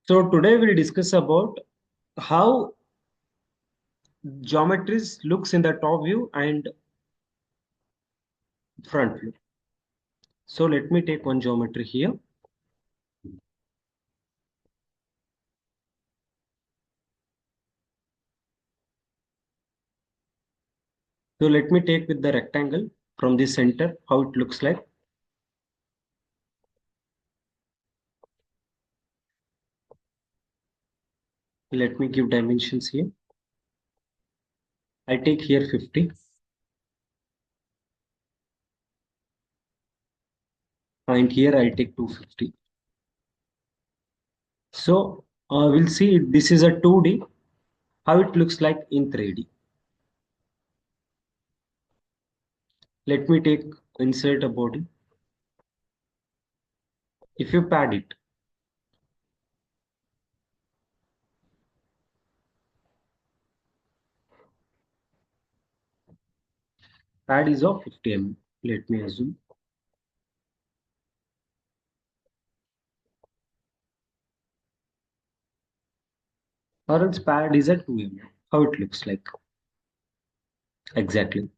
So today we'll discuss about how geometries looks in the top view and front view. So let me take one geometry here. So let me take with the rectangle from the center, how it looks like. Let me give dimensions here. I take here 50. And here I take 250. So we'll see this is a 2D, how it looks like in 3D. Let me take insert a body. If you pad it, pad is of 50 mm. Let me assume. Or else pad is at 2 mm. How it looks like. Exactly.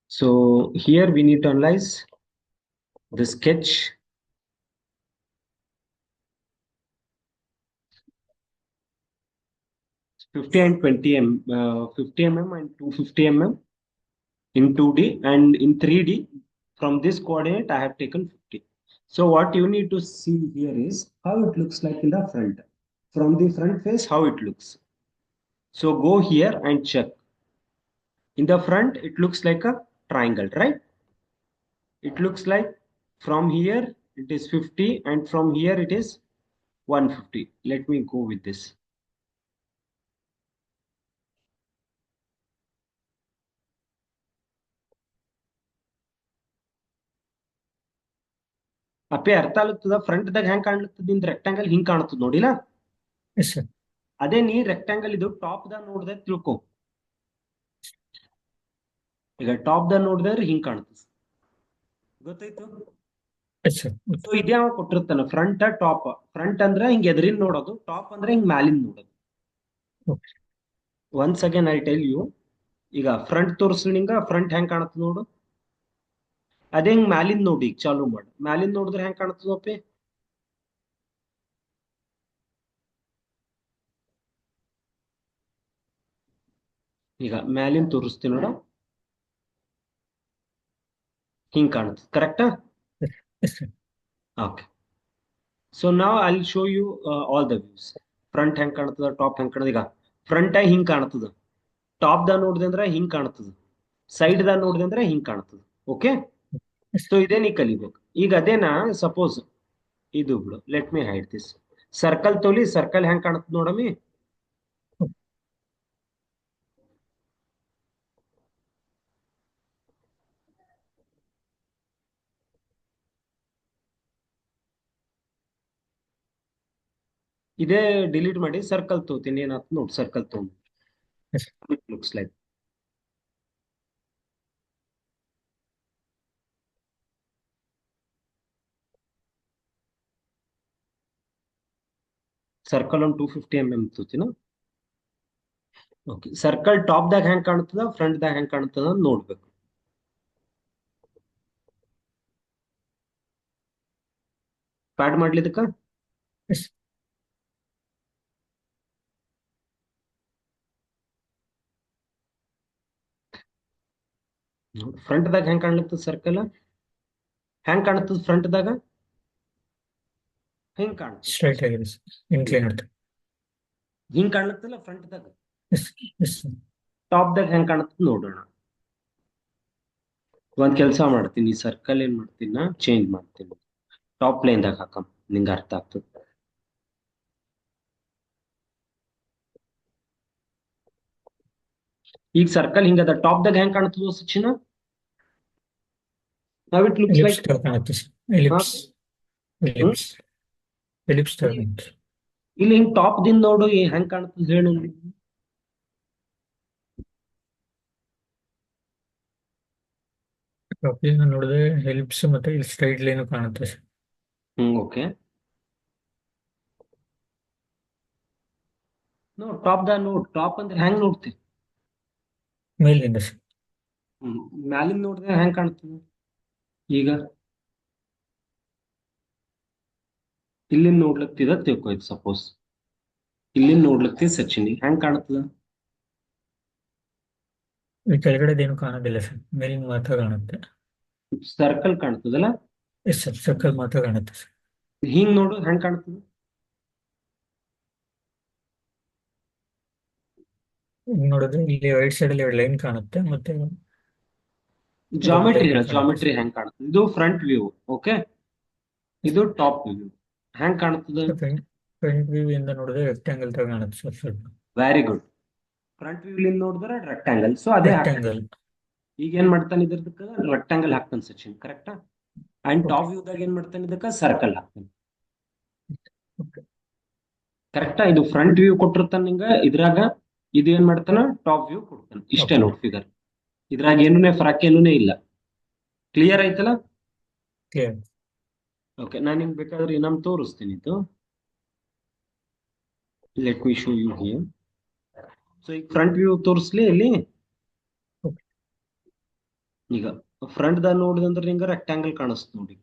So here we need to analyze the sketch. 50 and 20 50 mm and 250 mm in 2D, and in 3D from this coordinate I have taken 50. So what you need to see here is how it looks like in the front. From the front face, how it looks. So go here and check. In the front, it looks like a triangle, right? It looks like from here it is 50 and from here it is 150. Let me go with this. ಅಪ್ಪೆ ಅರ್ಥ ಆಗ್ತದ front ದಾಗ ಹೆಂಗ್ ಕಾಣ್ತದ ನಿಂದ rectangle ಹಿಂಗ್ ಕಾಣ್ತದ ನೋಡಿಲ್ಲ. Yes, sir. ಅದೇ ನೀ ರೆಕ್ಟಾಂಗಲ್ ಇದು ಟಾಪ್ ದಾಗ ನೋಡ್ದೆ ತಿಳ್ಕೊ. ಈಗ ಟಾಪ್ ದಾಗ ನೋಡಿದ್ರೆ ಹಿಂಗ್ ಕಾಣ್ತದ, ಗೊತ್ತಾಯ್ತು? Yes, sir. ಸೊ ಇದೇ ಅವ ಕೊಟ್ಟಿರ್ತಾನ ಫ್ರಂಟ್ ಟಾಪ್. ಫ್ರಂಟ್ ಅಂದ್ರೆ ಹಿಂಗ್ ಎದ್ರಿನ್ ನೋಡೋದು, ಟಾಪ್ ಅಂದ್ರೆ ಹಿಂಗ್ ಮ್ಯಾಲಿಂದ ನೋಡೋದು. Okay. Once again I tell you. ಈಗ ಫ್ರಂಟ್ ತೋರಿಸ್ಲಿ ನಿಂಗ, ಫ್ರಂಟ್ ಹೆಂಗ್ ಕಾಣುತ್ತ ನೋಡು. ಅದೇ ಹಿಂಗ್ ಮ್ಯಾಲಿಂದ ನೋಡಿ, ಈಗ ಚಾಲು ಮಾಡು. ಮ್ಯಾಲಿಂದ ನೋಡಿದ್ರೆ ಹೆಂಗ್ ಕಾಣ್ತದಪ್ಪೆ? ಈಗ ಮ್ಯಾಲಿಂದ ತೋರಿಸ್ತೀನಿ ನೋಡು, ಹಿಂಗ್ ಕಾಣುತ್ತೆ. ಕರೆಕ್ಟಾ? Yes, sir. Okay. So now I show you all the views. Front ಹೆಂಗ್ ಕಾಣ್ತದ, ಟಾಪ್ ಹೆಂಗ್ ಕಾಣದ. ಈಗ ಫ್ರಂಟ್ ಹಿಂಗ್ ಕಾಣ್ತದ, ಟಾಪ್ ದಾಗ ನೋಡಿದೆ ಅಂದ್ರೆ ಹಿಂಗ್ ಕಾಣ್ತದ, ಸೈಡ್ ದಾಗ ನೋಡಿದೆ ಅಂದ್ರೆ ಹಿಂಗ್ ಕಾಣ್ತದ. ಓಕೆ. Yes, ಸೊ ಇದೇ ನೀ ಕಲಿಬೇಕು. ಈಗ ಅದೇನಾ ಸಪೋಸ್ ಇದು ಬಿಡು, let me hide this. Circle ತೋಲಿ, ಸರ್ಕಲ್ ಹೆಂಗ್ ಕಾಣ್ತದ ನೋಡಮಿ. okay. ಇದೇ ಡಿಲೀಟ್ ಮಾಡಿ ಸರ್ಕಲ್ ತೋತೀನಿ, ಏನಾಯ್ತು ನೋಡ್. ಸರ್ಕಲ್ ತಗೊಂಡು Yes, it looks like. Circle ಒಂದು 250 mm ತೋತಿನ. ಓಕೆ. ಸರ್ಕಲ್ ಟಾಪ್ ದಾಗ ಹೆಂಗ್ ಕಾಣ್ತದ, ಫ್ರಂಟ್ ದಾಗ ಹೆಂಗ್ ಕಾಣ್ತದ ಅಂತ ನೋಡ್ಬೇಕು. Pad ಮಾಡ್ಲಿದಕ್ಕ yes. ಫ್ರಂಟ್ ದಾಗ ಹೆಂಗ್ ಕಾಣ್ಲತ್ತದ ಸರ್ಕಲ್, ಹೆಂಗ್ ಕಾಣ್ತದ ಫ್ರಂಟ್ ದಾಗ, ಹೆಂಗ್ ಕಾಣ್ತದ. Straight ಆಗಿದೆ sir. Inclined. ಹಿಂಗ್ ಕಾಣ್ಲತ್ತಲ್ಲ ಫ್ರಂಟ್ ದಾಗ. Yes, yes, sir. ಟಾಪ್ ದಾಗ ಹೆಂಗ್ ಕಾಣ್ತದ ನೋಡೋಣ. ಒಂದ್ ಕೆಲಸ ಮಾಡ್ತೀನಿ, ಈ ಸರ್ಕಲ್ ಏನ್ ಮಾಡ್ತೀನಿ ನಾ ಚೇಂಜ್ ಮಾಡ್ತೀನಿ. ಟಾಪ್ ಪ್ಲೇನ್ ದಾಗ ಹಾಕಮ್, ನಿಂಗ ಅರ್ಥ ಆಗ್ತದ. ಈಗ ಸರ್ಕಲ್ ಹಿಂಗದ, ಟಾಪ್ ದಾಗ ಹೆಂಗ್ ಕಾಣ್ತದ ಸಚಿನ. ನಾವ್ ಇಟ್ ಲುಕ್ಸ್ Ellipse ಲೈಕ್. ತರ ಕಾಣುತ್ತೆ sir. Ellipse. Ellipse. Ellipse ತರ ಕಾಣುತ್ತೆ. ಇಲ್ಲಿ ಹಿಂಗ್ ಟಾಪ್ ದಿಂದ ನೋಡು ಹೆಂಗ್ ಕಾಣ್ತದ ಹೇಳು. ಟಾಪ್ ವ್ಯೂ ನೋಡಿದ್ರೆ ಎಲಿಪ್ಸ್ ಮತ್ತೆ ಇಲ್ಲಿ ಸ್ಟ್ರೈಟ್ ಲೈನ್ ಕಾಣುತ್ತೆ ಸರ್. ಓಕೆ. ನೋಡ್ ಟಾಪ್ ಅಂದ್ರೆ ಹೆಂಗ್ ನೋಡ್ತಿ? ಮೇಲಿಂದ ಸರ್. ಮ್ಯಾಲಿಂದ ನೋಡಿದ್ರೆ ಹೆಂಗ್ ಕಾಣ್ತದೆ? ಈಗ ಇಲ್ಲಿಂದ ನೋಡ್ಲತ್ತಿದ ತಿಳ್ಕೊಯ್ತು ಸಪೋಸ್, ಇಲ್ಲಿಂದ ನೋಡ್ಲತ್ತಿ ಸಚಿನ್ ಹೆಂಗ್ ಕಾಣ್ತದ? ಈ ಕೆಳಗಡೆದೇನು ಕಾಣೋದಿಲ್ಲ ಸರ್, ಮೇಲಿನ ಮಾತ್ರ ಕಾಣುತ್ತೆ. ಸರ್ಕಲ್ ಕಾಣ್ತದಲ್ಲ? ಎಸ್ ಸರ್, ಸರ್ಕಲ್ ಮಾತ್ರ ಕಾಣುತ್ತೆ ಸರ್. ಹಿಂಗ್ ನೋಡು ಹೆಂಗ್ ಕಾಣ್ತದ? ಈಗ ನೋಡಿದ್ರೆ ಇಲ್ಲಿ ರೈಟ್ ಸೈಡ್ ಅಲ್ಲಿ ಎರಡು ಲೈನ್ ಕಾಣುತ್ತೆ, ಮತ್ತೆ ಎರಡು ಜಾಮೆಟ್ರಿ ಲೈನ್ ಹೇಳ, ಕಾಣುತ್ತೆ ಜಾಮೆಟ್ರಿ ಸರ್. ಹೆಂಗ್ ಕಾಣ್ತದೆ? ಇದು ಫ್ರಂಟ್ ವ್ಯೂ. ಓಕೆ, ಇದು ಟಾಪ್ ವ್ಯೂ. ಹೆಂಗ್ ಕಾಣ್ತದ? ಫ್ರಂಟ್ ವ್ಯೂ ಇಂದ ನೋಡಿದ್ರೆ ರೆಕ್ಟ್ಯಾಂಗಲ್ ತರ ಕಾಣುತ್ತೆ ಸರ್ ಸ್ವಲ್ಪ. Very good. ಫ್ರಂಟ್ ವ್ಯೂ ಲಿಂದ ನೋಡಿದ್ರೆ ರೆಕ್ಟಾಂಗಲ್, ಸೊ ಅದೇ ಹಾಕ್ತಾನೆ. ರೆಕ್ಟ್ಯಾಂಗಲ್. ಈಗ ಏನ್ ಮಾಡ್ತಾನೆ ಇದ್ರದಕ್ಕ? ರೆಕ್ಟಾಂಗಲ್ ಹಾಕ್ತಾನೆ ಸಚಿನ್, ಕರೆಕ್ಟಾ? And okay. ಟಾಪ್ ವ್ಯೂದಾಗ ಏನ್ ಮಾಡ್ತಾನೆ ಇದಕ್ಕ? ಸರ್ಕಲ್ ಹಾಕ್ತಾನೆ, ಓಕೆ. ಕರೆಕ್ಟಾ? ಇದು ಫ್ರಂಟ್ ವ್ಯೂ ಕೊಟ್ಟಿರ್ತಾನೆ ನಿಂಗ ಇದ್ರಾಗ, ಇದು ಏನ್ ಮಾಡ್ತಾನ? ಟಾಪ್ ವ್ಯೂ ಕೊಡ್ತಾನೆ. ಇಷ್ಟೇ ಓಕೆ. ನೋಡ್ ಫಿಗರ್, ಇದ್ರಾಗ ಏನೂನೇ ಫರಕ್ ಏನೂನೇ ಇಲ್ಲ. ಕ್ಲಿಯರ್ ಆಯ್ತಲ್ಲ? ಕ್ಲಿಯರ್. ಓಕೆ, ನಾನು ನಿಮ್ಗೆ ಬೇಕಾದ್ರೆ ಇನ್ನೊಮ್ಮೆ ತೋರಿಸ್ತೀನಿ ಇದು. Let me show you here. So ಈಗ ಫ್ರಂಟ್ ವ್ಯೂ ತೋರಿಸ್ಲಿ ಇಲ್ಲಿ. ಓಕೆ. ಈಗ ಫ್ರಂಟ್ ದಾಗ ನೋಡಿದಂದ್ರೆ ನಿಂಗೆ ರೆಕ್ಟಾಂಗಲ್ ಕಾಣಿಸ್ತು ನೋಡಿ.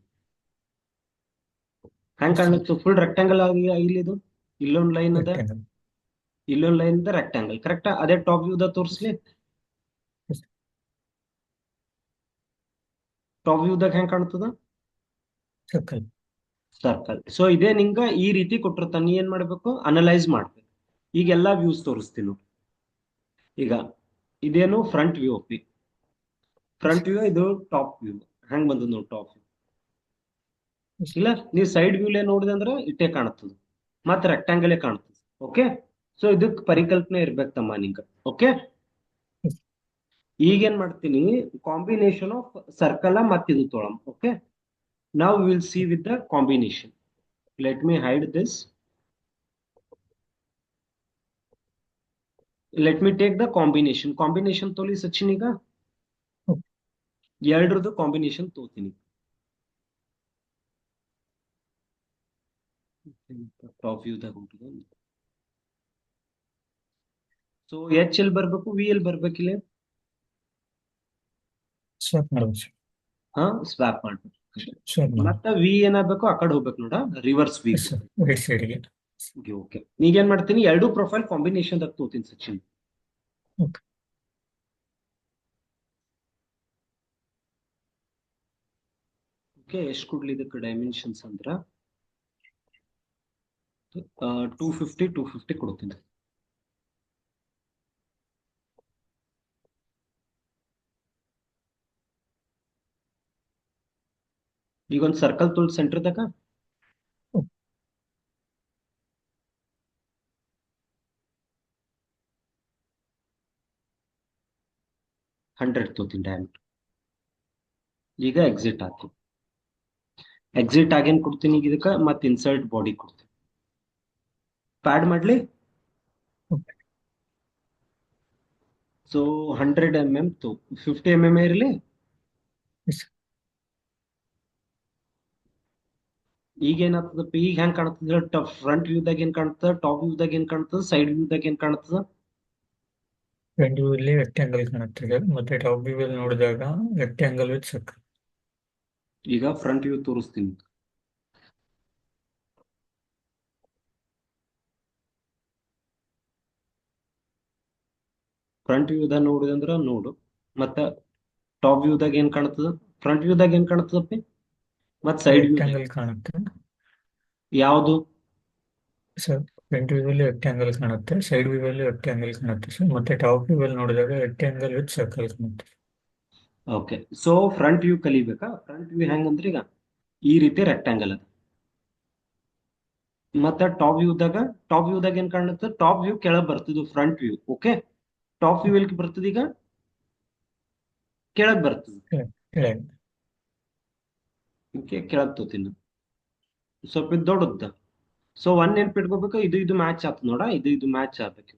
ಹೆಂಗ್ ಕಾಣಿಸ್ತು? ಫುಲ್ ರೆಕ್ಟಾಂಗಲ್ ಆಗಿ ಇಲ್ಲಿ ಇದು ಇಲ್ಲೊಂದ್ ಲೈನ್ ಅದ, ರೆಕ್ಟ್ಯಾಂಗಲ್. ಇಲ್ಲೊಂದ್ ಲೈನ್ ಅದ, ರೆಕ್ಟಾಂಗಲ್, ಕರೆಕ್ಟಾ? ಅದೇ ಟಾಪ್ ವ್ಯೂ ದ ತೋರಿಸ್ಲಿ. ಟಾಪ್ ವ್ಯೂ ದಾಗ ಹೆಂಗ್ ಕಾಣ್ತದ? ಸರ್ಕಲ್. ಸರ್ಕಲ್. ಸೊ ಇದೇ ನಿಂಗ ಈ ರೀತಿ ಕೊಟ್ಟಿರ್ತಾನೆ, ನೀ ಏನ್ ಮಾಡ್ಬೇಕು? ಅನಲೈಸ್ ಮಾಡ್ಬೇಕು. ಈಗ ಎಲ್ಲಾ ವ್ಯೂಸ್ ತೋರಿಸ್ತೀನಿ ನೋಡಿ. ಈಗ ಇದೇನು ಫ್ರಂಟ್ ವ್ಯೂ ಒಪ್ಪಿ, ಫ್ರಂಟ್ ವ್ಯೂ, ಇದು ಟಾಪ್ ವ್ಯೂ. ಹೆಂಗ್ ಬಂದದ ನೋಡಿ ಟಾಪ್ ವ್ಯೂ? ಇಲ್ಲ, ನೀವು ಸೈಡ್ ವ್ಯೂಲೇ ನೋಡಿದೆ ಅಂದ್ರೆ ಇಟ್ಟೇ ಕಾಣುತ್ತದೆ, ಮತ್ತೆ ರೆಕ್ಟಾಂಗಲೇ ಕಾಣುತ್ತದೆ. ಓಕೆ, ಸೊ ಇದಕ್ ಪರಿಕಲ್ಪನೆ ಇರ್ಬೇಕು ತಮ್ಮ ನಿಂಗ. ಓಕೆ, ಈಗೇನ್ ಮಾಡ್ತೀನಿ? ಕಾಂಬಿನೇಷನ್ ಆಫ್ ಸರ್ಕಲ್ ಮತ್ತೆ ಇದು ತೊಳಂ. Okay, now we will see with the combination. Let me hide this. Let me take the combination. Combination ತೋಲಿ ಸಚಿನ್. ಈಗ ಎರಡರದ್ದು ಕಾಂಬಿನೇಷನ್ ತೋತೀನಿ. ಟಾಪ್ ವ್ಯೂ ದಾಗ ಉಂಟು. ಸೊ ಎಚ್ ಎಲ್ ಬರ್ಬೇಕು, ವಿ ಎಲ್ ಬರ್ಬೇಕಿಲ್ಲ? ಸ್ವಾಪ್ ಮಾಡ್ಬೋದು ಸರ್. ಹಾ, ಸ್ವ್ಯಾಪ್ ಮಾಡ್ಬೇಕು. ಸ್ವಾಪ್ ಮಾಡಿ. ಮತ್ತೆ ವಿ ಏನಾಗಬೇಕು? ಆ ಕಡೆ ಹೋಗ್ಬೇಕು ನೋಡ, reverse V. Yes sir, right ಸೈಡ್ಗೆ. ಓಕೆ, ಈಗೇನ್ ಮಾಡ್ತೀನಿ? ಎರಡು ಪ್ರೊಫೈಲ್ ಕಾಂಬಿನೇಷನ್ ದಾಗ ತೋತೀನಿ ಸಚಿನ್. ಓಕೆ. ಓಕೆ, ಎಷ್ಟು ಕೊಡ್ಲಿ ಇದಕ್ಕೆ ಡೈಮೆನ್ಷನ್ಸ್ ಅಂದ್ರ 250 ಕೊಡ್ತೀನಿ. ಈಗ ಒಂದು ಸರ್ಕಲ್ ತೊಳ್ ಸೆಂಟರ್ ತಕ. ಓಕೆ. 100 ತೋತೀನಿ ಡೈಮೆಂಟ್. ಈಗ ಎಕ್ಸಿಟ್ ಆಯ್ತು. ಎಕ್ಸಿಟ್ ಆಗೇನ್ ಕೊಡ್ತೀನಿ ಈಗ ಇದಕ್ಕೆ? ಮತ್ತೆ ಇನ್ಸರ್ಟ್ ಬಾಡಿ ಕೊಡ್ತೀನಿ. ಪ್ಯಾಡ್ ಮಾಡ್ಲಿ. ಓಕೆ. ಸೊ 100 mm ತೋ 50 mm ಇರಲಿ. ಎಸ್. ಈಗ ಏನಾಗ್ತದಪ್ಪ? ಈಗ ಹೆಂಗ್ ಕಾಣ್ತದ? ಫ್ರಂಟ್ ವ್ಯೂದಾಗ ಏನ್ ಕಾಣ್ತದ? ಟಾಪ್ ವ್ಯೂದಾಗ ಏನ್ ಕಾಣ್ತದ? ಸೈಡ್ ವ್ಯೂದಾಗ ಏನ್ ಕಾಣ್ತದ? ಫ್ರಂಟ್ ವ್ಯೂ ಅಲ್ಲಿ ರೆಕ್ಟ್ಯಾಂಗಲ್ ಕಾಣುತ್ತೆ, ಮತ್ತೆ ಟಾಪ್ ವ್ಯೂ ಅಲ್ಲಿ ನೋಡಿದಾಗ ರೆಕ್ಟ್ಯಾಂಗಲ್ ವಿತ್ ಸರ್ಕಲ್. ಈಗ ಫ್ರಂಟ್ ವ್ಯೂ ತೋರಿಸ್ತೀನಿ. ಫ್ರಂಟ್ ವ್ಯೂದಾಗ ನೋಡಿದಂದ್ರ ನೋಡು, ಮತ್ತ ಟಾಪ್ ವ್ಯೂದಾಗ ಏನ್ ಕಾಣ್ತದ? ಫ್ರಂಟ್ ವ್ಯೂದಾಗ ಏನ್ ಕಾಣ್ತದಪ್ಪಿ? ಮತ್ ಸೈಡ್ ವ್ಯೂದಾಗ ರೆಕ್ಟ್ಯಾಂಗಲ್ ಕಾಣುತ್ತೆ ಯಾವುದು? ಸರ್. ಫ್ರಂಟ್ ವ್ಯೂ ಅಲ್ಲಿ ರೆಕ್ಟ್ಯಾಂಗಲ್ ಕಾಣುತ್ತೆ, ಸೈಡ್ ವ್ಯೂ ಅಲ್ಲಿ ರೆಕ್ಟ್ಯಾಂಗಲ್ ಕಾಣುತ್ತೆ ಸರ್, ಮತ್ತೆ ಟಾಪ್ ವ್ಯೂ ಅಲ್ಲಿ ನೋಡಿದಾಗ ರೆಕ್ಟ್ಯಾಂಗಲ್ ವಿತ್ ಸರ್ಕಲ್ ಕಾಣುತ್ತೆ. ಓಕೆ, ಸೊ ಫ್ರಂಟ್ ವ್ಯೂ ಕಲಿಬೇಕಾ? ಫ್ರಂಟ್ ವ್ಯೂ ಹೆಂಗಂದ್ರೆ ಈಗ ಈ ರೀತಿ ರೆಕ್ಟಾಂಗಲ್ ಅದ. ಮತ್ತ ಟಾಪ್ ವ್ಯೂದಾಗ ಏನ್ ಕಾಣುತ್ತೆ? ಟಾಪ್ ವ್ಯೂ ಕೆಳಗ್ ಬರ್ತದ, front view. Okay, top view ಎಲ್ಲಿ ಬರ್ತದ? ಈಗ ಕೆಳಗ್ ಬರ್ತದ. ಕೆಳಗೆ. ಓಕೆ, ಕೆಳಗ್ ತೋತೀನಿ ಸ್ವಲ್ಪ ಇದು ದೊಡ್ಡದ. ಸೊ ಒಂದ್ ನೆನ್ಪಿಟ್ಕೋಬೇಕು, ಇದು ಮ್ಯಾಚ್ ಆತ್ ನೋಡ, ಇದು ಮ್ಯಾಚ್ ಆಗ್ಬೇಕು.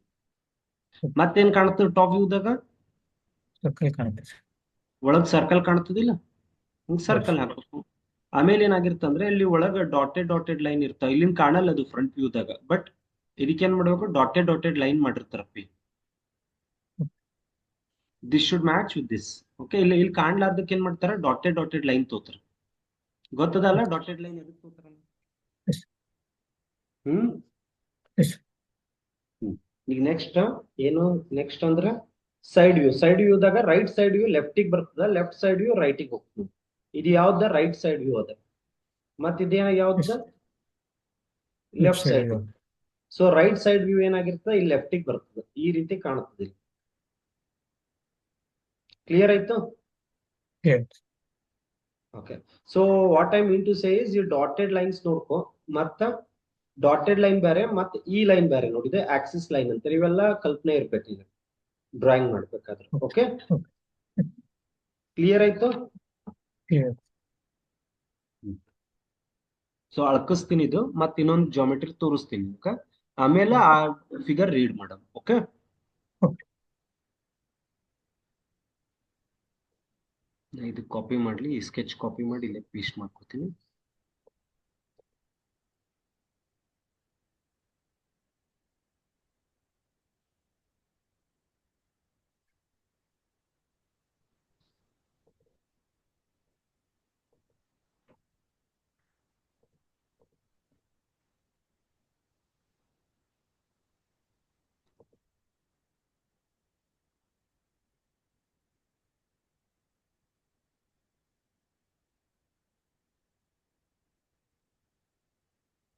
ಮತ್ತೇನ್ ಕಾಣುತ್ತೆ ಟಾಪ್ ವ್ಯೂದಾಗ? ಸರ್ಕಲ್ ಕಾಣುತ್ತೆ ಸರ್. ಒಳಗ್ ಸರ್ಕಲ್ ಕಾಣ್ತದಿಲ್ಲ? ಸರ್ಕಲ್ ಹಾಕ್ಬೇಕು. ಆಮೇಲೆ ಏನಾಗಿರುತ್ತೆ ಅಂದ್ರೆ ಇಲ್ಲಿ ಒಳಗ ಡಾಟೆಡ್ ಲೈನ್ ಇರ್ತಾವ, ಇಲ್ಲಿಂದ ಕಾಣಲ್ಲ ಅದು ಫ್ರಂಟ್ ವ್ಯೂದಾಗ. ಬಟ್ ಇದಕ್ಕೆ ಏನ್ ಮಾಡ್ಬೇಕು, ಡಾಟೆಡ್ ಲೈನ್ ಮಾಡಿರ್ತಾರಪ್ಪಿ. This should match with this. Okay, ಇಲ್ಲಿ ಕಾಣ್ಲಾರ್ದಕ್ಕೆ ಏನ್ ಮಾಡ್ತಾರ, ಡಾಟೆಡ್ ಲೈನ್ ತೋತಾರ. ಗೊತ್ತದಲ್ಲ ಡಾಟೆಡ್ ಲೈನ್ ಎದಕ್ಕೆ ತೋತಾರ? Hmm hmm. ಈಗ ನೆಕ್ಸ್ಟ್ ಏನು, ನೆಕ್ಸ್ಟ್ ಅಂದ್ರ ಸೈಡ್ ವ್ಯೂದಾಗ ರೈಟ್ ಸೈಡ್ ವ್ಯೂ ಲೆಫ್ಟಿಗೆ ಬರ್ತದ, ಲೆಫ್ಟ್ ಸೈಡ್ ವ್ಯೂ ರೈಟಿಗೆ ಹೋಗ್ತದೆ. ಇದು ಯಾವ್ದ, ರೈಟ್ ಸೈಡ್ ವ್ಯೂ ಅದ. ಮತ್ ಇದೇ ಯಾವ್ದ, left side view. So right side view ಏನಾಗಿರ್ತದೆ, ಇಲ್ಲಿ ಲೆಫ್ಟಿಗೆ ಬರ್ತದೆ, ಈ ರೀತಿ ಕಾಣುತ್ತದೆ. ಕ್ಲಿಯರ್ ಆಯ್ತು? Okay. So what I mean to say is, ಈ ಡಾಟೆಡ್ ಲೈನ್ಸ್ ನೋಡ್ಕೊ. ಮತ್ತ ಡಾಟೆಡ್ ಲೈನ್ ಬೇರೆ, ಮತ್ತೆ ಈ ಲೈನ್ ಬೇರೆ ನೋಡಿದೆ, ಆಕ್ಸಿಸ್ ಲೈನ್ ಅಂತ. ಇವೆಲ್ಲ ಕಲ್ಪನೆ ಇರ್ಬೇಕು ಈಗ ಡ್ರಾಯಿಂಗ್ ಮಾಡ್ಬೇಕಾದ್ರೆ. ಓಕೆ, ಕ್ಲಿಯರ್ ಆಯ್ತು? ಸೊ ಅಳ್ಕಿಸ್ತೀನಿ ಇದು, ಮತ್ತೆ ಇನ್ನೊಂದು ಜಾಮೆಟ್ರಿ ತೋರಿಸ್ತೀನಿ. ಓಕೆ, ಆಮೇಲೆ ಆ ಫಿಗರ್ ರೀಡ್ ಮಾಡಮ್. ಓಕೆ, ಇದು ಕಾಪಿ ಮಾಡ್ಲಿ, ಈ ಸ್ಕೆಚ್ ಕಾಪಿ ಮಾಡಿ ಇಲ್ಲಿ ಪೇಸ್ಟ್ ಮಾಡ್ಕೊತೀನಿ.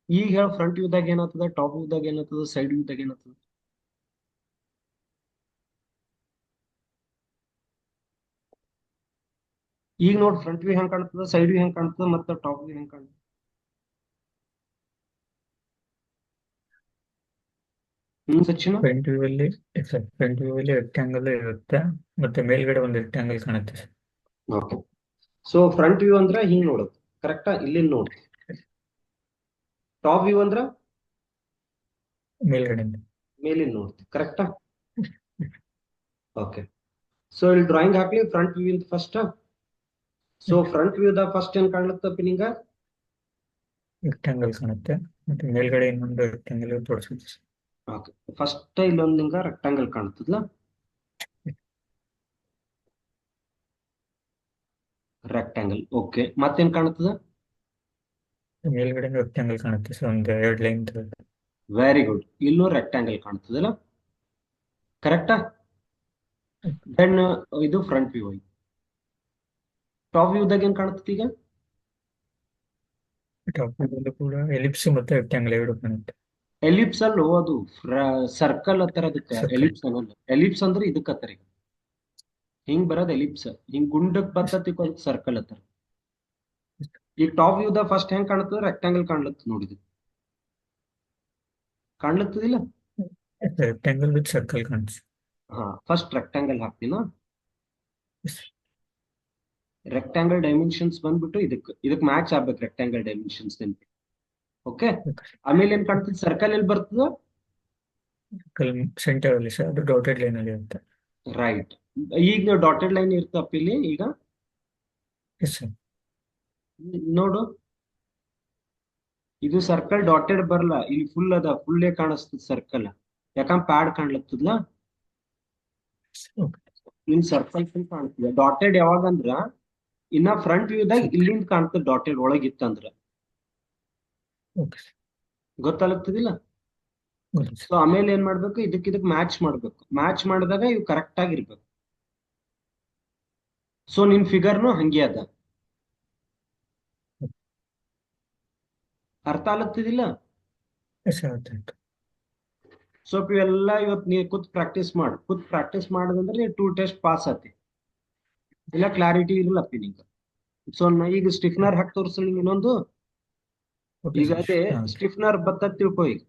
ಈಗ ಹೇಳ, ಫ್ರಂಟ್ ವ್ಯೂದಾಗ ಏನಾಗ್ತದ, ಟಾಪ್ ವ್ಯೂದಾಗ ಏನಾಗ್ತದ, ಸೈಡ್ ವ್ಯೂದಾಗ ಏನಾಗ್ತದ? ಈಗ ನೋಡ್, ಫ್ರಂಟ್ ವ್ಯೂ ಹೆಂಗ್ ಕಾಣ್ತದ, ಸೈಡ್ ವ್ಯೂ ಹೆಂಗ್ ಕಾಣ್ತದ, ಮತ್ತೆ ಟಾಪ್ ವ್ಯೂ ಹೆಂಗ್ ಕಾಣ್ತದ? ಸಚಿನ್. ಫ್ರಂಟ್ ವ್ಯೂ ಅಲ್ಲಿ ರೆಕ್ಟಾಂಗಲ್ ಇರುತ್ತೆ, ಮತ್ತೆ ಮೇಲ್ಗಡೆ ಒಂದು ರೆಕ್ಟಾಂಗಲ್ ಕಾಣುತ್ತೆ sir. Okay, so front view ಅಂದ್ರ ಹಿಂಗ್ ನೋಡುದು, ಕರೆಕ್ಟಾ? ಇಲ್ಲಿ ನೋಡು. ಟಾಪ್ ವ್ಯೂ ಅಂದ್ರ ಮೇಲ್ಗಡೆ ಮೇಲಿನ ನೋಡ್ತಿ, ಕರೆಕ್ಟಾ? ಓಕೆ, ಸೊ ಇಲ್ಲಿ ಡ್ರಾಯಿಂಗ್ ಹಾಕ್ಲಿ ಫ್ರಂಟ್ ವ್ಯೂ ಇಂದ ಫಸ್ಟ್. ಸೊ ಫ್ರಂಟ್ ವ್ಯೂದ ಫಸ್ಟ್ ಏನ್ ಕಾಣ್ಲತ್ತಪ್ಪ ನಿಂಗ? ರೆಕ್ಟಾಂಗಲ್ ಕಾಣುತ್ತೆ, ಮತ್ತೆ ಮೇಲ್ಗಡೆ ಇನ್ನೊಂದು ರೆಕ್ಟಾಂಗಲ್ ತೋರಿಸುತ್ತೆ. ಓಕೆ, ಫಸ್ಟ್ ಇಲ್ಲೊಂದು ನಿಂಗ ರೆಕ್ಟಾಂಗಲ್ ಕಾಣ್ತದಲ್ಲ, ರೆಕ್ಟಾಂಗಲ್. ಓಕೆ, ಮತ್ತೇನ್ ಕಾಣ್ತದ? ಮೇಲ್ಗಡೆ ರೆಕ್ಟಾಂಗಲ್ ಕಾಣುತ್ತೆ ಸರ್, ಒಂದು 2 ಲೈನ್. ವೆರಿ ಗುಡ್, ಇಲ್ಲೂ ರೆಕ್ಟಾಂಗಲ್ ಕಾಣ್ತದಲ್ಲ, ಕರೆಕ್ಟಾ? ದೆನ್ ಇದು ಫ್ರಂಟ್ ವ್ಯೂ ಆಯ್ತು. ಟಾಪ್ ವ್ಯೂದಾಗ ಏನ್ ಕಾಣ್ತದ ಈಗ? ಟಾಪ್ ವ್ಯೂದಲ್ಲೂ ಕೂಡ ಎಲಿಪ್ಸ್ ಮತ್ತೆ ರೆಕ್ಟಾಂಗಲ್ ಎರಡು ಕಾಣುತ್ತೆ. ಎಲಿಪ್ಸ್ ಅಲ್ಲೋ, ಅದು ಸರ್ಕಲ್ ಹತ್ತರ. ಅದಕ್ಕೆ ಎಲಿಪ್ಸ್ ಅನ್ನೋಲ್ಲ. ಎಲಿಪ್ಸ್ ಅಂದ್ರೆ ಇದಕ್ಕೆ ಹತ್ತರ. ಹಿಂಗ್ ಬರೋದ್ ಎಲಿಪ್ಸ್, ಹಿಂಗ್ ಗುಂಡಕ್ ಬರ್ತತಿ, ಸರ್ಕಲ್ ಹತ್ತರ. ಈಗ ಟಾಪ್ ವ್ಯೂದ ಫಸ್ಟ್ ಹೆಂಗ್ ಕಾಣ್ತದ, ರೆಕ್ಟಾಂಗಲ್ ಕಾಣ್ಲತ್ತ ನೋಡಿದ್ವಿ, ಕಾಣ್ಲತ್ತದಿಲ್ಲ? ರೆಕ್ಟಾಂಗಲ್ ವಿತ್ ಸರ್ಕಲ್ ಕಾಣಿಸ್. ಹಾ, ಫಸ್ಟ್ ರೆಕ್ಟಾಂಗಲ್ ಹಾಕ್ತೀನ. ರೆಕ್ಟಾಂಗಲ್ ಡೈಮೆನ್ಷನ್ಸ್ ಬಂದ್ಬಿಟ್ಟು ಇದಕ್ ಮ್ಯಾಚ್ ಆಗ್ಬೇಕು, ರೆಕ್ಟಾಂಗಲ್ ಡೈಮೆನ್ಷನ್ಸ್. ಓಕೆ, ಆಮೇಲೆ ಏನ್ ಕಾಣ್ತದೆ, ಸರ್ಕಲ್ ಎಲ್ಲಿ ಬರ್ತದ? ಸೆಂಟರ್ ಅಲ್ಲಿ ಸರ್, ಅದು ಡಾಟೆಡ್ ಲೈನ್ ಅಲ್ಲಿ ಇರುತ್ತೆ. ರೈಟ್. ಈಗ ಡಾಟೆಡ್ ಲೈನ್ ಇರ್ತಪ್ಪ ಇಲ್ಲಿ. ಈಗ ನೋಡು, ಇದು ಸರ್ಕಲ್ ಡಾಟೆಡ್ ಬರಲ್ಲ, ಇಲ್ಲಿ ಫುಲ್ ಅದ, ಫುಲ್ಲೇ ಕಾಣಿಸ್ತದ ಸರ್ಕಲ್. ಯಾಕಂದ್ರೆ ಪ್ಯಾಡ್ ಕಾಣ್ಲತ್ತದಲ್ಲ, ನಿನ್ ಸರ್ಕಲ್ ಫುಲ್ ಕಾಣ್ತದೆ. ಡಾಟೆಡ್ ಯಾವಾಗಂದ್ರ ಇನ್ನ ಫ್ರಂಟ್ ವ್ಯೂದಾಗ ಇಲ್ಲಿಂದ ಕಾಣ್ತದೆ, ಡಾಟೆಡ್ ಒಳಗಿತ್ತಂದ್ರ. ಗೊತ್ತಾಗ್ತದಿಲ್ಲ? ಸೊ ಆಮೇಲೆ ಏನ್ ಮಾಡ್ಬೇಕು, ಇದಕ್ ಮ್ಯಾಚ್ ಮಾಡ್ಬೇಕು. ಮ್ಯಾಚ್ ಮಾಡಿದಾಗ ಇವು ಕರೆಕ್ಟ್ ಆಗಿರ್ಬೇಕು. ಸೊ ನಿನ್ ಫಿಗರ್ನು ಹಂಗೆ ಅದ. ಅರ್ಥ ಆಗ್ತದಿಲ್ಲ? ಸ್ವಲ್ಪ ಇವೆಲ್ಲ ಇವತ್ತು ನೀ ಕೂತ್ ಪ್ರಾಕ್ಟೀಸ್ ಮಾಡದಂದ್ರೆ ನೀ 2 ಟೆಸ್ಟ್ ಪಾಸ್ ಆತಿ. ಇಲ್ಲ ಕ್ಲಾರಿಟಿ ಇರಲ್ಲಪ್ಪಿ ನಿಂಗೆ. ಸೊ ಈಗ ಸ್ಟಿಫ್ನರ್ ಹಾಕಿ ತೋರಿಸಲಿ ಇನ್ನೊಂದು. ಈಗ ಅದೇ ಸ್ಟಿಫ್ನರ್ ಬತ್ತ ತಿಳ್ಕೊ ಈಗ.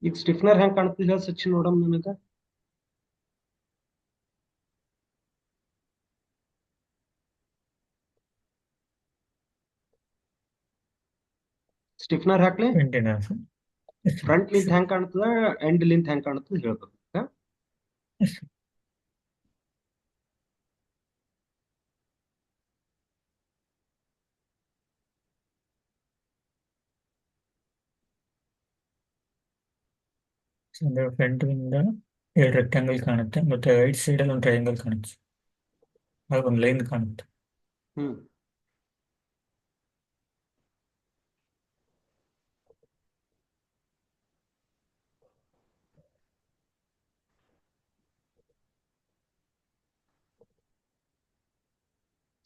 ಈಗ ಸ್ಟಿಫ್ನರ್ ಹೆಂಗ್ ಕಾಣ್ತಿದೆ ಸಚಿನ್ ನೋಡಮ್ ನನಗ. ಸ್ಟಿಫ್ನರ್ ಹಾಕ್ಲಿ. 29 sir. Yes, sir. ಫ್ರಂಟ್ ಲಿಂತ್ Sure. ಹೆಂಗ್ ಕಾಣ್ತದ ಎಂಡ್ ಲಿಂತ್ ಹೆಂಗ್ ಕಾಣ್ತದ ಹೇಳ್ಬೇಕು. Yes, sir. So, ಅಂದ್ರೆ ಫ್ರಂಟ್ ಇಂದ 2 ರೆಕ್ಟಾಂಗಲ್ ಕಾಣುತ್ತೆ ಮತ್ತೆ ರೈಟ್ ಸೈಡ್ ಅಲ್ಲಿ ಒಂದು ಟ್ರಯಾಂಗಲ್ ಕಾಣುತ್ತೆ, ಹಾಗೆ ಒಂದು ಲೈನ್ ಕಾಣುತ್ತೆ. ಹ್ಮ್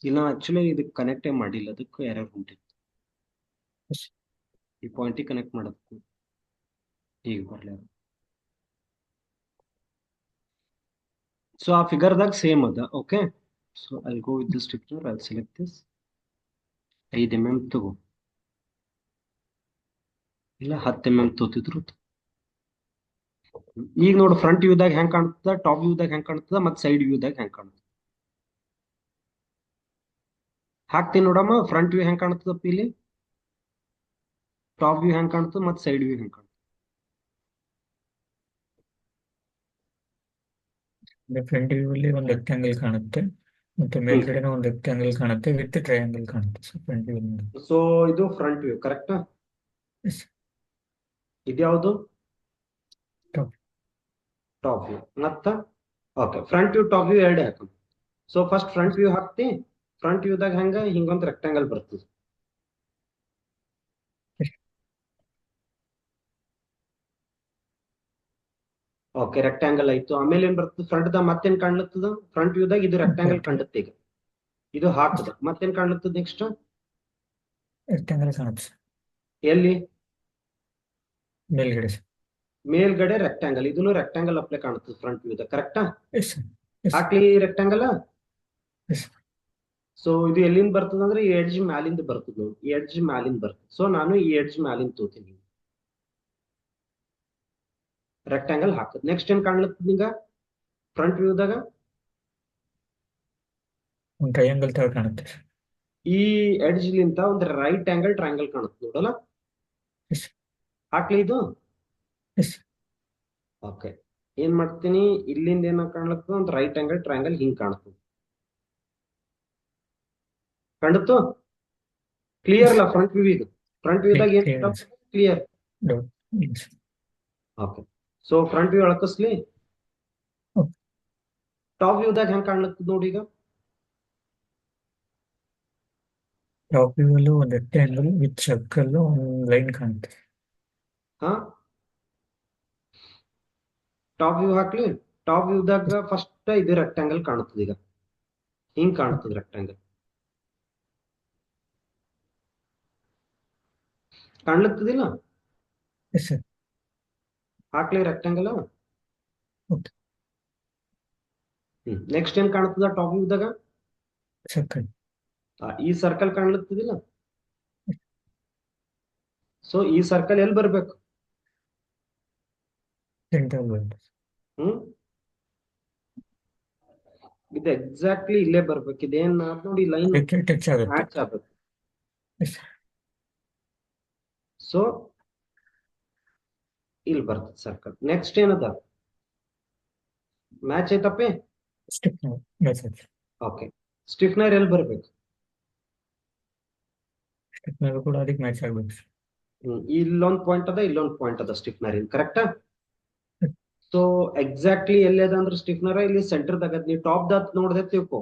ಇಲ್ಲ ಆಕ್ಚುಲಿ ಇದಕ್ಕೆ ಕನೆಕ್ಟೇ ಮಾಡಿಲ್ಲ, ಅದಕ್ಕೂ ಎರರ್ ಹೊಂಟಿತ್ತು. Yes. ಈ ಪಾಯಿಂಟಿಗೆ ಕನೆಕ್ಟ್ ಮಾಡೋದಕ್ಕೂ ಈಗ ಬರ್ಲಿ. ಸೊ ಆ ಫಿಗರ್ದಾಗ ಸೇಮ್ ಅದ. Okay, so I'll go with this picture, I'll select this 5 mm ತಗೋ, ಇಲ್ಲ 10 mm ತೋತಿದ್ರು. ಈಗ ನೋಡು ಫ್ರಂಟ್ ವ್ಯೂದಾಗ ಹೆಂಗ್ ಕಾಣ್ತದ, ಟಾಪ್ ವ್ಯೂದಾಗ ಹೆಂಗ್ ಕಾಣ್ತದ, ಮತ್ತೆ ಸೈಡ್ ವ್ಯೂದಾಗ ಹೆಂಗ್ ಕಾಣ್ತದ. ಹಾಕ್ತೀನಿ ನೋಡಮ್ಮ, ಫ್ರಂಟ್ ವ್ಯೂ ಹೆಂಗ್ ಕಾಣ್ತದಪ್ಪ ಇಲ್ಲಿ, ಟಾಪ್ ವ್ಯೂ ಹೆಂಗ್ ಕಾಣ್ತದ, ಮತ್ತೆ ಸೈಡ್ ವ್ಯೂ ಹೆಂಗ್ ಕಾಣ್ತದ. ಫ್ರಂಟ್ ವ್ಯೂ ಅಲ್ಲಿ ಒಂದು ರೆಕ್ಟಾಂಗಲ್ ಕಾಣುತ್ತೆ ಮತ್ತೆ ಮೇಲ್ಗಡೆನೂ ಒಂದು ರೆಕ್ಟಾಂಗಲ್ ಕಾಣುತ್ತೆ ವಿತ್ ಟ್ರಯಾಂಗಲ್ ಕಾಣುತ್ತೆ. So front view. ಸೊ ಇದು ಫ್ರಂಟ್ ವ್ಯೂ ಕರೆಕ್ಟ್. Yes. ಇದ್ಯಾವುದು Top. ಟಾಪ್ ವ್ಯೂ ಮತ್ತ. Okay, front view top view ಎರಡೇ ಹಾಕೋಣ. ಸೊ ಫಸ್ಟ್ ಫ್ರಂಟ್ ವ್ಯೂ ಹಾಕ್ತಿ. ಫ್ರಂಟ್ ವ್ಯೂದಾಗ ಹೆಂಗ ಹಿಂಗೊಂದು ರೆಕ್ಟಾಂಗಲ್ ಬರ್ತದೆ. Yes. ಓಕೆ, ರೆಕ್ಟಾಂಗಲ್ ಆಯ್ತು. ಆಮೇಲೆ ಏನ್ ಬರ್ತದೆ ಫ್ರಂಟ್ ದಾಗ, ಮತ್ತೇನ್ ಕಾಣ್ಲತ್ತದ ಫ್ರಂಟ್ ವ್ಯೂದಾಗ, ಇದು ರೆಕ್ಟಾಂಗಲ್ ಕಾಣುತ್ತೆ. ಈಗ ಇದು ಹಾಕದ, ಮತ್ತೇನ್ ಕಾಣ್ಲತ್ತದ ನೆಕ್ಸ್ಟ್ ರೆಕ್ಟಾಂಗಲ್ ಕಾಣುತ್ತೆ ಎಲ್ಲಿ ಮೇಲ್ಗಡೆ. ಮೇಲ್ಗಡೆ ರೆಕ್ಟಾಂಗಲ್, ಇದನ್ನು ರೆಕ್ಟಾಂಗಲ್ ಅಪ್ಲೈ ಕಾಣುತ್ತದೆ ಫ್ರಂಟ್ ವ್ಯೂದಾಗ ಕರೆಕ್ಟಾ. Yes, sir. Yes. ಹಾಕ್ಲಿ ರೆಕ್ಟಾಂಗಲ್. Yes. ಸೊ ಇದು ಎಲ್ಲಿಂದ ಬರ್ತದ ಅಂದ್ರೆ ಈ ಎಡ್ಜ್ ಮ್ಯಾಲಿಂದ ಬರ್ತದ ನೋಡಿ, ಈ ಎಡ್ಜ್ ಮ್ಯಾಲಿಂದ ಬರ್ತದೆ. ಸೊ ನಾನು ಈ ಎಡ್ಜ್ ಮ್ಯಾಲಿಂದ ತೋತೀನಿ, ರೆಕ್ಟಾಂಗಲ್ ಹಾಕದ್. ನೆಕ್ಸ್ಟ್ ಏನ್ ಕಾಣ್ಲತ್ತದ ಈಗ ಫ್ರಂಟ್ ವ್ಯೂದಾಗ, ಒಂದು ಟ್ರಯಾಂಗಲ್ ತರ ಕಾಣುತ್ತೆ. ಈ ಎಡ್ಜ್ ಲಿಂತ ಒಂದು ರೈಟ್ ಆಂಗಲ್ ಟ್ರಯಾಂಗಲ್ ಕಾಣುತ್ತೆ ನೋಡಲ್ಲ. Yes. ಹಾಕ್ಲಿ ಇದು. Yes. ಓಕೆ, ಏನ್ ಮಾಡ್ತೀನಿ, ಇಲ್ಲಿಂದ ಏನ ಕಾಣ್ಲತ್ತದ ಒಂದು ರೈಟ್ ಆಂಗಲ್ ಟ್ರಯಾಂಗಲ್ ಹಿಂಗ್ ಕಾಣುತ್ತೆ. ಕಾಣುತ್ತೋ ಕ್ಲಿಯರ್ ಅಲ್ಲ ಫ್ರಂಟ್ ವ್ಯೂ. ಇದು ಫ್ರಂಟ್ ವ್ಯೂದಾಗ ಏನ್ clear. Yes. Okay, so front view ಅಳಕಸ್ಲಿ. Okay. ಟಾಪ್ ವ್ಯೂದಾಗ ಹೆಂಗ್ ಕಾಣ್ಲತ್ತದ ನೋಡಿ ಈಗ. ಟಾಪ್ ವ್ಯೂ ಅಲ್ಲೂ ಒಂದು ರೆಕ್ಟಾಂಗಲ್ ವಿತ್ ಸರ್ಕಲ್ ಒಂದು ಲೈನ್ ಕಾಣುತ್ತೆ. ಹಾ, ಟಾಪ್ ವ್ಯೂ ಹಾಕ್ಲಿ. ಟಾಪ್ ವ್ಯೂದಾಗ ಫಸ್ಟ್ ಇದು ರೆಕ್ಟಾಂಗಲ್ ಕಾಣುತ್ತದೆ. ಈಗ ಹಿಂಗ್ ಕಾಣುತ್ತದೆ ರೆಕ್ಟಾಂಗಲ್, ಕಾಣ್ಲತ್ತದಿಲ್ಲ. Yes, sir. ಹಾಕ್ಲಿ ರೆಕ್ಟಾಂಗಲ್. Okay. ನೆಕ್ಸ್ಟ್ ಏನ್ ಕಾಣ್ತದ ಟಾಪ್ ವ್ಯೂದಾಗ, ಸರ್ಕಲ್. ಈ ಸರ್ಕಲ್ ಕಾಣ್ಲತ್ತದಿಲ್ಲ. ಸೊ ಈ ಸರ್ಕಲ್ ಎಲ್ಲಿ ಬರ್ಬೇಕು, ಸೆಂಟರ್ ಬರುತ್ತೆ. ಇದು ಎಕ್ಸಾಕ್ಟ್ಲಿ ಇಲ್ಲೇ ಬರ್ಬೇಕು. ಇದೇನ್ ನೋಡಿ ಲೈನ್ ಟಚ್ ಆಗುತ್ತೆ. ಮ್ಯಾಚ್ ಆಗ್ಬೇಕು. Yes. ಸೊ ಇಲ್ಲಿ ಬರ್ತದೆ ಸರ್ಕಲ್. ನೆಕ್ಸ್ಟ್ ಏನದ ಮ್ಯಾಚ್ ಐತಪ್ಪೆ. ಸ್ಟಿಫ್ನರ್ ಮೆಸೇಜ್. ಓಕೆ, ಸ್ಟಿಫ್ನರ್ ಎಲ್ಲಿ ಬರ್ಬೇಕು, ಸ್ಟಿಫ್ನರ್ ಕೂಡ ಅದಕ್ಕೆ ಮ್ಯಾಚ್ ಆಗ್ಬೇಕು. ಇಲ್ಲೊಂದ್ ಪಾಯಿಂಟ್ ಅದ, ಇಲ್ಲೊಂದ್ ಪಾಯಿಂಟ್ ಅದ ಸ್ಟಿಫ್ನರ್ ಇನ್ ಕರೆಕ್ಟಾ. ಸೊ ಎಕ್ಸಾಕ್ಟ್ಲಿ ಎಲ್ಲಿ ಅದ ಅಂದ್ರೆ ಸ್ಟಿಫ್ನರ್ ಇಲ್ಲಿ ಸೆಂಟರ್ ದಾಗ. ನೀವು ಟಾಪ್ ದಾತ್ ನೋಡ್ದೆ ತಿಳ್ಕೊ,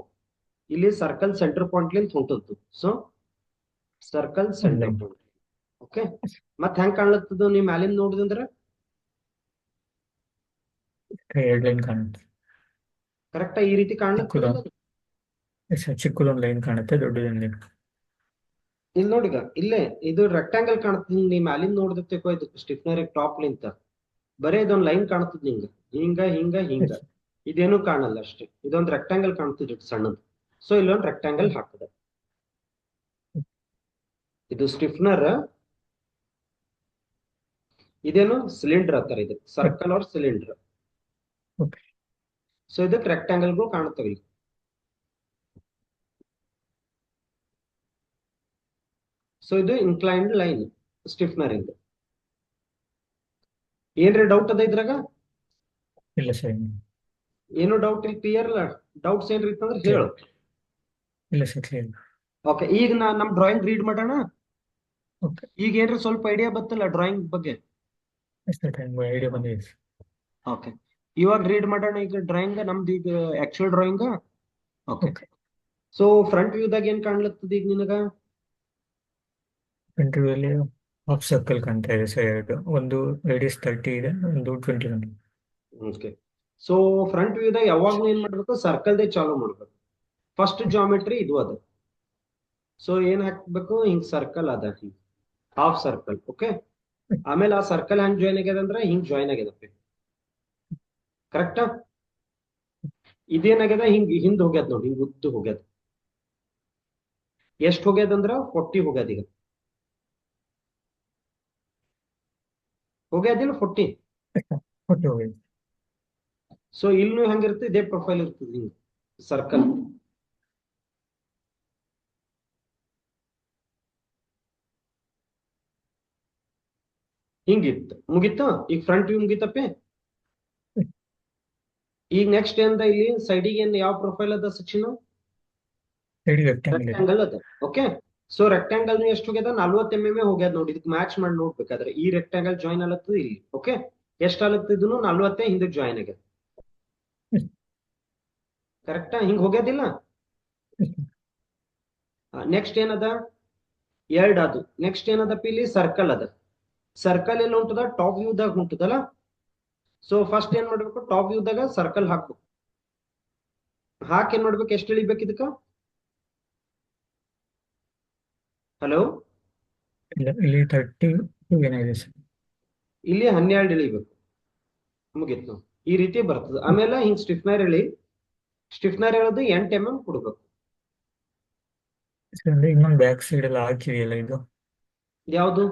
ಇಲ್ಲಿ ಸರ್ಕಲ್ ಸೆಂಟರ್ ಪಾಯಿಂಟ್ ಲಿಂದ ಹೊಂಟದ್ದು. So circle centre point. Okay, ಮತ್ ಹೆಂಗ್ ಕಾಣ್ಲತ್ತದ ನೀವ್ ಮ್ಯಾಲಿಂದ ನೋಡಿದಂದ್ರೆ ಎರಡು ಲೈನ್ ಕಾಣುತ್ತೆ. ಕರೆಕ್ಟಾ ಈ ರೀತಿ ಕಾಣ್ಲತ್ತದ. ಚಿಕ್ಕದೊಂದು ಲೈನ್ ಕಾಣುತ್ತೆ, ದೊಡ್ಡದೊಂದು ಲೈನ್. ಇಲ್ಲಿ ನೋಡಿಗ ಇಲ್ಲೇ ಇದು ರೆಕ್ಟಾಂಗಲ್ ಕಾಣುತ್ತೆ. ನೀ ಮ್ಯಾಲಿಂದ ನೋಡಿದತ್ತೇಕೋ ಇದು ಸ್ಟಿಫ್ನರ್ ಟಾಪ್ ಲಿಂತ ಬರೇ ಇದೊಂದ್ ಲೈನ್ ಕಾಣುತ್ತದ ನಿಂಗ, ಹಿಂಗ ಹಿಂಗ ಹಿಂಗ. ಇದೇನು ಕಾಣಲ್ಲ ಅಷ್ಟೇ, ಇದೊಂದ್ ರೆಕ್ಟಾಂಗಲ್ ಕಾಣ್ತದೆ ಸಣ್ಣದು. ಸೊ ಇಲ್ಲೊಂದ್ ರೆಕ್ಟಾಂಗಲ್ ಹಾಕದ. ಇದು ಸ್ಟಿಫ್ನರ್, ಇದೇನು ಸಿಲಿಂಡರ್ ಅಂತಾರೆ, ಇದು circle or cylinder. Okay so ಇದಕ್ಕೆ ರೆಕ್ಟಾಂಗಲ್ಗಳು ಕಾಣುತ್ತವೆ ಇಲ್ಲಿ. ಸೊ ಇದು ಇನ್ಕ್ಲೈನ್ಡ್ ಲೈನ್ ಸ್ಟಿಫ್ನರ್ ಇಂದ. ಏನ್ರಿ ಡೌಟ್ ಅದ ಇದ್ರಾಗ? ಇಲ್ಲ ಸರ್ ಏನು ಡೌಟ್ ಇಲ್ಲ, ಕ್ಲಿಯರ್ ಅಲ್ಲ? ಡೌಟ್ಸ್ ಏನ್ರಿ ಇತ್ತಂದ್ರೆ ಹೇಳು. ಇಲ್ಲ ಸರ್ ಕ್ಲಿಯರ್. ಓಕೆ, ಈಗ ನಮ್ ಡ್ರಾಯಿಂಗ್ ರೀಡ್ ಮಾಡೋಣ. ಓಕೆ ಈಗ ಏನ್ರಿ ಸ್ವಲ್ಪ ಐಡಿಯಾ ಬತ್ತಲ್ಲ ಡ್ರಾಯಿಂಗ್ ಬಗ್ಗೆ? ಸರ್ ಐಡಿಯಾ ಬಂದಿದೆ. ಓಕೆ, ಇವಾಗ ರೀಡ್ ಮಾಡೋಣ ಈಗ ಡ್ರಾಯಿಂಗ್, ನಮ್ದು ಈಗ actual drawing. Okay, okay so front ವ್ಯೂದಾಗ ಏನ್ ಕಾಣ್ಲತ್ತದ ಈಗ ನಿನಗ? ಫ್ರಂಟ್ ವ್ಯೂ ಅಲ್ಲಿ ಹಾಫ್ ಸರ್ಕಲ್ ಕಾಣ್ತಾ ಇದೆ ಸರ್, ಎರಡು. ಒಂದು ರೇಡಿಯಸ್ 30 ಇದೆ, ಒಂದು 21. ಓಕೆ, ಸೊ ಫ್ರಂಟ್ ವ್ಯೂದಾಗ ಯಾವಾಗ್ಲೂ ಏನ್ ಮಾಡ್ಬೇಕು, ಸರ್ಕಲ್ದೇ ಚಾಲೂ ಮಾಡ್ಬೇಕು. ಫಸ್ಟ್ ಜಾಮೆಟ್ರಿ ಇದು ಅದ. ಸೊ ಏನ್ ಹಾಕ್ಬೇಕು, ಹಿಂಗ್ ಸರ್ಕಲ್ ಅದ, ಹಿಂಗ್ ಹಾಫ್ ಸರ್ಕಲ್. ಓಕೆ, ಆಮೇಲೆ ಆ ಸರ್ಕಲ್ ಹೆಂಗ್ ಜಾಯ್ನ್ ಆಗ್ಯದ ಅಂದ್ರೆ ಹಿಂಗ್ ಜಾಯ್ನ್ ಆಗ್ಯದಪ್ಪ. ಕರೆಕ್ಟಾ? ಇದೇನಾಗ್ಯದ, ಹಿಂಗ್ ಹಿಂದ್ ಹೋಗ್ಯದ ನೋಡಿ, ಹಿಂಗ್ ಉದ್ದು ಹೋಗ್ಯದ. ಎಷ್ಟ್ ಹೋಗ್ಯದಂದ್ರ 40 ಹೋಗ್ಯದ. ಈಗ ಹೋಗ್ಯದಿಲ್ಲ 40? ಓಕೆ ಓಕೆ ಸೊ ಇಲ್ಲೂ ಹೆಂಗಿರುತ್ತೆ, ಇದೇ ಪ್ರೊಫೈಲ್ ಇರ್ತದೆ, ಹಿಂಗ್ ಸರ್ಕಲ್. ಹಿಂಗಿತ್ತು, ಮುಗೀತು. ಈಗ ಫ್ರಂಟ್ ವ್ಯೂ ಮುಗೀತಪ್ಪೆ. ಈಗ ನೆಕ್ಸ್ಟ್ ಏನ್ದ, ಇಲ್ಲಿ ಸೈಡಿಗೆ ಏನ್ ಯಾವ ಪ್ರೊಫೈಲ್ ಅದ ಸಚಿನ್? ರೆಕ್ಟಾಂಗಲ್ ಅದ. ಓಕೆ, ಸೊ ರೆಕ್ಟಾಂಗಲ್ ಎಷ್ಟು ಹೋಗ್ಯದ, 40 mm ಹೋಗ್ಯದ ನೋಡಿ. ಇದಕ್ಕೆ ಮ್ಯಾಚ್ ಮಾಡಿ ನೋಡ್ಬೇಕಾದ್ರೆ ಈ ರೆಕ್ಟಾಂಗಲ್ ಜಾಯಿನ್ ಆಗತ್ತದ ಇಲ್ಲಿ. ಓಕೆ, ಎಷ್ಟ್ ಆಗತ್ತಿದ್ನು 40 ಹಿಂದೆ ಜಾಯಿನ್ ಆಗ್ಯದ. ಕರೆಕ್ಟಾ? ಹಿಂಗ್ ಹೋಗ್ಯದಿಲ್ಲ? ನೆಕ್ಸ್ಟ್ ಏನದ, 2 ಅದು. ನೆಕ್ಸ್ಟ್ ಏನದಪ್ಪ, ಇಲ್ಲಿ ಸರ್ಕಲ್ ಅದ. ಸರ್ಕಲ್ ಎಲ್ಲ ಉಂಟದ, ಟಾಪ್ ವ್ಯೂದಾಗ ಉಂಟದಲ್ಲ. ಸೊ ಫಸ್ಟ್ ಏನ್ ಮಾಡ್ಬೇಕು, ಟಾಪ್ ವ್ಯೂದಾಗ ಸರ್ಕಲ್ ಹಾಕ್ಬೇಕು. ಹಾಕಿ ಏನ್ ಮಾಡ್ಬೇಕು, ಎಷ್ಟು ಇಳಿಬೇಕು ಇದಕ್ಕ? ಹಲೋ, ಇಲ್ಲಿ 32 ಏನಾಗಿದೆ ಸರ್? ಇಲ್ಲಿ 12 ಇಳಿಬೇಕು. ಮುಗೀತು, ಈ ರೀತಿ ಬರ್ತದೆ. ಆಮೇಲೆ ಹಿಂಗ್ ಸ್ಟಿಫ್ನರ್ ಎಳಿ, ಸ್ಟಿಫ್ನರ್ ಎಳೆದು 8 mm ಕೊಡ್ಬೇಕು. ಅಂದ್ರೆ ಇನ್ನೊಂದು ಬ್ಯಾಕ್ ಸೈಡ್ ಎಲ್ಲ ಹಾಕಿದೆಯಲ್ಲ ಇದು? ಯಾವುದು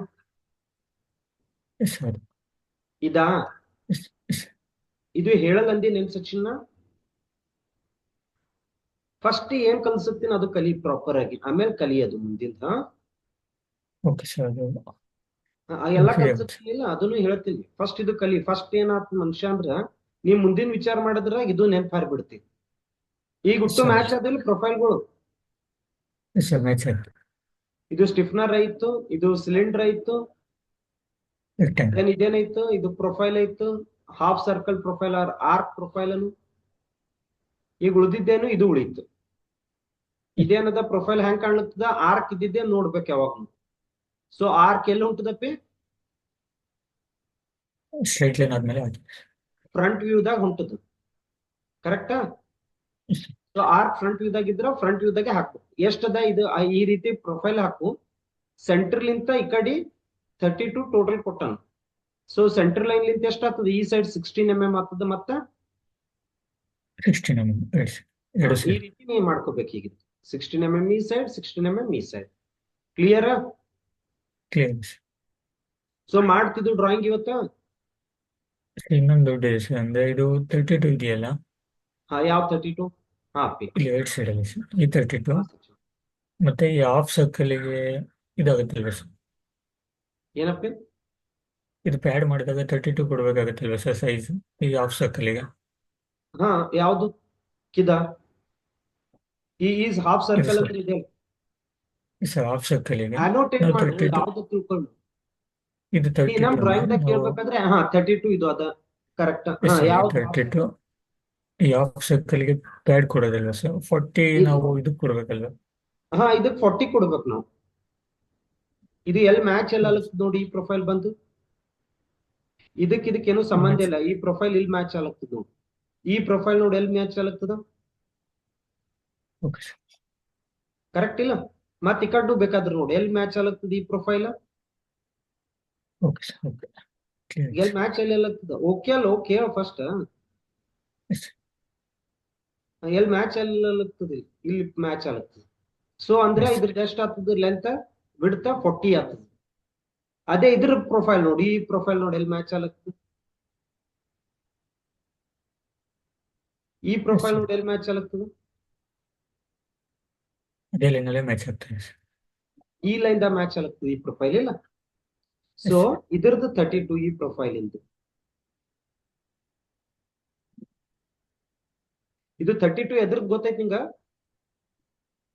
ಸರ್ ಇದಾ? ಇದು ಹೇಳಲ್ಲಂದಿ ನೆನ್ ಸಚಿನ್ನ. ಫಸ್ಟ್ ಏನ್ ಕಲ್ಸುತ್ತೀನಿ ಅದು ಕಲಿ ಪ್ರಾಪರ್ ಆಗಿ, ಆಮೇಲೆ ಕಲಿಯೋದು ಮುಂದಿನ. ಓಕೆ ಸರ್ ಎಲ್ಲ ಕಲ್ಸುತ್ತೀನಿಲ್ಲ ಅದನ್ನು ಹೇಳ್ತೀನಿ. ಫಸ್ಟ್ ಇದು ಕಲಿ. ಫಸ್ಟ್ ಏನಾತ್ ಮನುಷ್ಯ ಅಂದ್ರ, ನೀವ್ ಮುಂದಿನ ವಿಚಾರ ಮಾಡಿದ್ರ ಇದು ನೆನ್ಪಾರ್ ಬಿಡ್ತಿ. ಈಗ ಹುಟ್ಟು ಮ್ಯಾಚ್ ಆದಲ್ಲಿ ಪ್ರೊಫೈಲ್ಗಳು. ಸರ್ ಮ್ಯಾಚ್ ಆಯ್ತು. ಇದು ಸ್ಟಿಫ್ನರ್ ಆಯ್ತು, ಇದು ಸಿಲಿಂಡರ್ ಆಯ್ತು, ಇದೇನಾಯ್ತು, ಇದು ಪ್ರೊಫೈಲ್ ಆಯ್ತು, half circle profile or arc profile ಅನ್ನು. ಈಗ ಉಳಿದಿದ್ದೇನು, ಇದು ಉಳಿತು. ಇದೇನದ ಪ್ರೊಫೈಲ್ ಹೆಂಗ್ ಕಾಣ್ಲತ್ತದ, ಆರ್ಕ್ ಇದ್ದಿದ್ದೆ ನೋಡ್ಬೇಕು ಯಾವಾಗ. ಸೊ ಆರ್ಕ್ ಎಲ್ಲ ಉಂಟದಪ್ಪಿ, ಸ್ಟ್ರೈಟ್ ಲೈನ್ ಆದ್ಮೇಲೆ ಹಾಕಿ ಫ್ರಂಟ್ ವ್ಯೂದಾಗ ಹೊಂಟದ. ಕರೆಕ್ಟಾ? ಸೊ ಆರ್ಕ್ ಫ್ರಂಟ್ ವ್ಯೂದಾಗ ಇದ್ರ ಫ್ರಂಟ್ ವ್ಯೂದಾಗೆ ಹಾಕ್ಬೇಕು. ಎಷ್ಟದ ಇದು, ಈ ರೀತಿ ಪ್ರೊಫೈಲ್ ಹಾಕು. ಸೆಂಟರ್ ಲಿಂತ ಈ ಕಡೆ 32 ಟೋಟಲ್ ಕೊಟ್ಟಾನ. ಸೊ ಸೆಂಟರ್ ಲೈನ್ ಲಿಂತ ಎಷ್ಟ ಆಗ್ತದ, ಈ ಸೈಡ್ 16 mm ಆಗ್ತದ, ಮತ್ತ 16 mm ಈ ರೀತಿ ನೀವು ಮಾಡ್ಕೋಬೇಕು. ಈಗ 16 mm ಈ ಸೈಡ್, 16 mm ಈ ಸೈಡ್. ಕ್ಲಿಯರ್? ಕ್ಲಿಯರ್. ಸೊ ಮಾಡ್ತಿದ್ದು ಡ್ರಾಯಿಂಗ್ ಇವತ್ತ. ಇನ್ನೊಂದು ದೊಡ್ಡ ವಿಷಯ ಅಂದ್ರೆ ಇದು 32 ಇದೆಯಲ್ಲ? ಹಾ, ಯಾವ 32? ಹಾ ಪಿ, ಇಲ್ಲಿ ರೈಟ್ ಸೈಡ್ ಅಲ್ಲಿ ಈ 32 ಮತ್ತೆ ಈ ಹಾಫ್ ಸರ್ಕಲ್ಗೆ ಇದಾಗುತ್ತಲ್ವ ಸರ್? ಏನಪ್ಪಿ? ಇದು ಪ್ಯಾಡ್ ಮಾಡಿದಾಗ 32 ಕೊಡ್ಬೇಕಾಗತ್ತಲ್ವ ಸರ್ ಸೈಜ್, ಈ ಹಾಫ್ ಸರ್ಕಲ್ಗೆ? ಹಾ, ಯಾವ್ದು ಕಿದ? ಈ ಈಸ್ ಹಾಫ್ ಸರ್ಕಲ್ ಅಂತ ಇದೆ ಸರ್. ಹಾಫ್ ಸರ್ಕಲ್ಗೆ ಅನೋಟೇಟ್ ಮಾಡಿ ಯಾವ್ದು ತಿಳ್ಕೊಂಡು. ಇದು ನಮ್ ಡ್ರಾಯಿಂಗ್ ದಾಗ ಕೇಳ್ಬೇಕಾದ್ರೆ 32 ಇದು ಅದ. ಕರೆಕ್ಟ್? ಯಾವ್ದು 32 ಈ ಹಾಫ್ ಸರ್ಕಲ್ಗೆ ಪ್ಯಾಡ್ ಕೊಡೋದಲ್ವ ಸರ್? 40 ನಾವು ಇದಕ್ಕೆ ಕೊಡ್ಬೇಕಲ್ವ? ಹಾ, ಇದಕ್ 40 ಕೊಡ್ಬೇಕು ನಾವು. ಇದು ಎಲ್ಲಿ ಮ್ಯಾಚ್ ಎಲ್ಲ ಅಲತ್ತದ ನೋಡಿ, ಈ ಪ್ರೊಫೈಲ್ ಬಂದು ಇದಕ್ಕೇನು ಸಂಬಂಧ ಇಲ್ಲ. ಈ ಪ್ರೊಫೈಲ್ ಇಲ್ಲಿ ಮ್ಯಾಚ್ ಆಗತ್ತದ ನೋಡಿ. ಈ ಪ್ರೊಫೈಲ್ ನೋಡಿ ಎಲ್ಲಿ ಮ್ಯಾಚ್ ಆಗತ್ತದ. ಕರೆಕ್ಟ್ ಇಲ್ಲ? ಮತ್ ಈ ಕಡೆ ಬೇಕಾದ್ರೆ ನೋಡಿ ಎಲ್ಲಿ ಮ್ಯಾಚ್ ಆಗತ್ತದ ಈ ಪ್ರೊಫೈಲ್. ಎಲ್ಲಿ ಮ್ಯಾಚ್ ಎಲ್ಲಿ ಆಗತ್ತದ? ಓಕೆ ಅಲ್ಲ? ಓಕೆ ಫಸ್ಟ್ ಎಲ್ಲಿ ಮ್ಯಾಚ್ ಎಲ್ಲಿ ಆಗತ್ತದ, ಇಲ್ಲಿ ಮ್ಯಾಚ್ ಆಗತ್ತದ. ಸೊ ಅಂದ್ರೆ ಇದ್ರದ್ದು ಎಷ್ಟು ಆಗ್ತದ ಲೆಂತ್, ವಿಡ್ತ್ 40 ಆಗ್ತದ. ಅದೇ ಇದ್ರ ಪ್ರೊಫೈಲ್ ನೋಡಿ, ಈ ಪ್ರೊಫೈಲ್ ನೋಡಿ ಎಲ್ಲಿ ಮ್ಯಾಚ್ ಆಗತ್ತೆ, ಈ ಪ್ರೊಫೈಲ್ sir. ನೋಡಿ ಎಲ್ಲಿ ಮ್ಯಾಚ್ ಆಗತ್ತದ, ಅದೇ ಲೈನಲ್ಲೇ ಮ್ಯಾಚ್ ಆಗ್ತದೆ ಸರ್. ಈ ಲೈನ್ ದ ಮ್ಯಾಚ್ ಆಗತ್ತದ ಈ ಪ್ರೊಫೈಲ್ ಇಲ್ಲ. So Yes, sir. ಇದ್ರದ್ದು 32 ಈ ಪ್ರೊಫೈಲ್ ಇಂದು, ಇದು 32 ಎದ್ರದ್ದು ಗೊತ್ತೈತಿ ನಿಂಗ,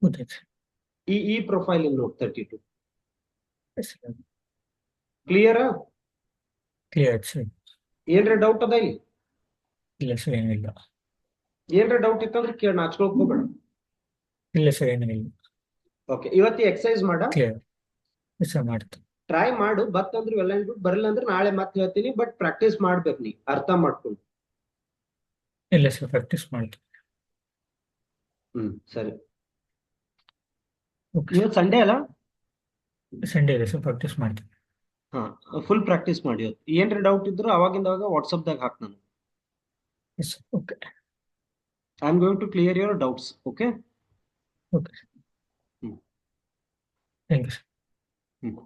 ಗೊತ್ತಾಯ್ತು ಸರ್. ಈ ಪ್ರೊಫೈಲ್ ಇಂದು ನೋಡಿ 32 Yes, sir. ಕ್ಲಿಯರ್. ಕ್ಲಿಯರ್ ಆಯ್ತು ಸರ್. ಏನ್ರ ಡೌಟ್ ಅದ ಇಲ್ಲಿ, ಇಲ್ಲ ಸರ್ ಏನಿಲ್ಲ. ಏನ್ರ ಡೌಟ್ ಇತ್ತಂದ್ರೆ ಕೇಳ, ನಾಚ್ಕೊಳಕ್ ಹೋಗ್ಬೇಡ. ಇಲ್ಲ ಸರ್ ಏನಿಲ್ಲ. ಓಕೆ, ಇವತ್ತು ಎಕ್ಸರ್ಸೈಸ್ ಮಾಡ, ಕ್ಲಿಯರ್. ಎಸ್ ಸರ್ ಮಾಡ್ತೀನಿ. ಟ್ರೈ ಮಾಡು, ಬತ್ತಂದ್ರೆ ಎಲ್ಲ ಬರಲ್ಲ ಅಂದ್ರೆ ನಾಳೆ ಮತ್ತೆ ಹೇಳ್ತೀನಿ, ಬಟ್ ಪ್ರಾಕ್ಟೀಸ್ ಮಾಡ್ಬೇಕು, ನೀ ಅರ್ಥ ಮಾಡ್ಕೊಂಡು. ಇಲ್ಲ ಸರ್ ಪ್ರಾಕ್ಟೀಸ್ ಮಾಡ್ತೀನಿ. ಸರಿ. ಓಕೆ ಇವತ್ತು ಸಂಡೇ ಅಲ್ಲ, ಸಂಡೇ ಇದೆ ಸರ್ ಪ್ರಾಕ್ಟೀಸ್ ಮಾಡ್ತೀನಿ. ಹಾ ಫುಲ್ ಪ್ರಾಕ್ಟೀಸ್ ಮಾಡಿ. ಇವತ್ತು ಏನ್ರ ಡೌಟ್ ಇದ್ರು ಅವಾಗಿಂದ ಅವಾಗ ವಾಟ್ಸಪ್ದಾಗ ಹಾಕ್ ನಾನು. Yes sir. Okay I am going to clear your doubts. Okay. Okay thank you sir. Hmm